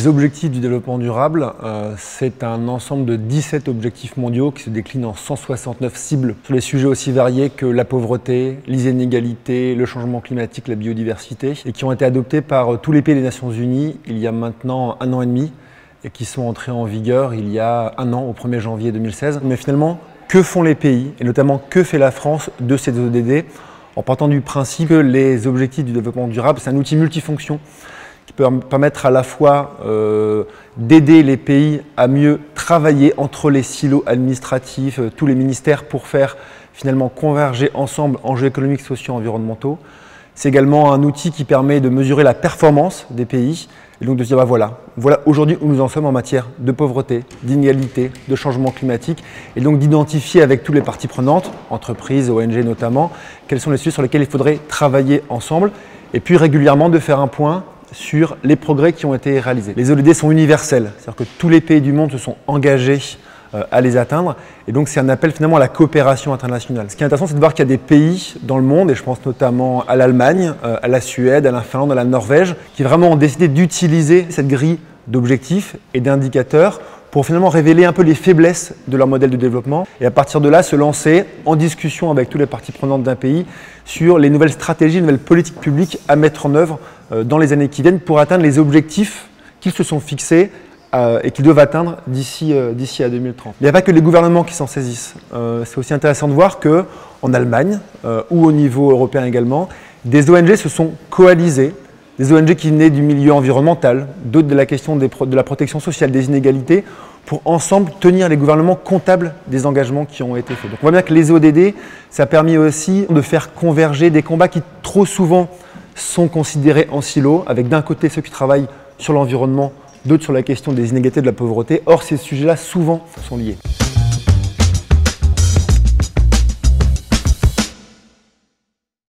Les objectifs du développement durable, c'est un ensemble de 17 objectifs mondiaux qui se déclinent en 169 cibles sur les sujets aussi variés que la pauvreté, les inégalités, le changement climatique, la biodiversité, et qui ont été adoptés par tous les pays des Nations Unies il y a maintenant 1 an et demi et qui sont entrés en vigueur il y a 1 an, au 1er janvier 2016. Mais finalement, que font les pays, et notamment que fait la France de ces ODD, en partant du principe que les objectifs du développement durable, c'est un outil multifonction qui peut permettre à la fois d'aider les pays à mieux travailler entre les silos administratifs, tous les ministères, pour faire finalement converger ensemble enjeux économiques, sociaux, environnementaux. C'est également un outil qui permet de mesurer la performance des pays et donc de se dire voilà aujourd'hui où nous en sommes en matière de pauvreté, d'inégalité, de changement climatique, et donc d'identifier avec toutes les parties prenantes, entreprises, ONG notamment, quels sont les sujets sur lesquels il faudrait travailler ensemble, et puis régulièrement de faire un point sur les progrès qui ont été réalisés. Les ODD sont universels, c'est-à-dire que tous les pays du monde se sont engagés à les atteindre, et donc c'est un appel finalement à la coopération internationale. Ce qui est intéressant, c'est de voir qu'il y a des pays dans le monde, et je pense notamment à l'Allemagne, à la Suède, à la Finlande, à la Norvège, qui vraiment ont décidé d'utiliser cette grille d'objectifs et d'indicateurs pour finalement révéler un peu les faiblesses de leur modèle de développement, et à partir de là se lancer en discussion avec toutes les parties prenantes d'un pays sur les nouvelles stratégies, les nouvelles politiques publiques à mettre en œuvre dans les années qui viennent pour atteindre les objectifs qu'ils se sont fixés et qu'ils doivent atteindre d'ici à 2030. Il n'y a pas que les gouvernements qui s'en saisissent. C'est aussi intéressant de voir qu'en Allemagne, ou au niveau européen également, des ONG se sont coalisées, des ONG qui venaient du milieu environnemental, d'autres de la question de la protection sociale, des inégalités, pour ensemble tenir les gouvernements comptables des engagements qui ont été faits. Donc on voit bien que les ODD, ça a permis aussi de faire converger des combats qui trop souvent sont considérés en silo, avec d'un côté ceux qui travaillent sur l'environnement, d'autres sur la question des inégalités, de la pauvreté. Or, ces sujets-là, souvent, sont liés.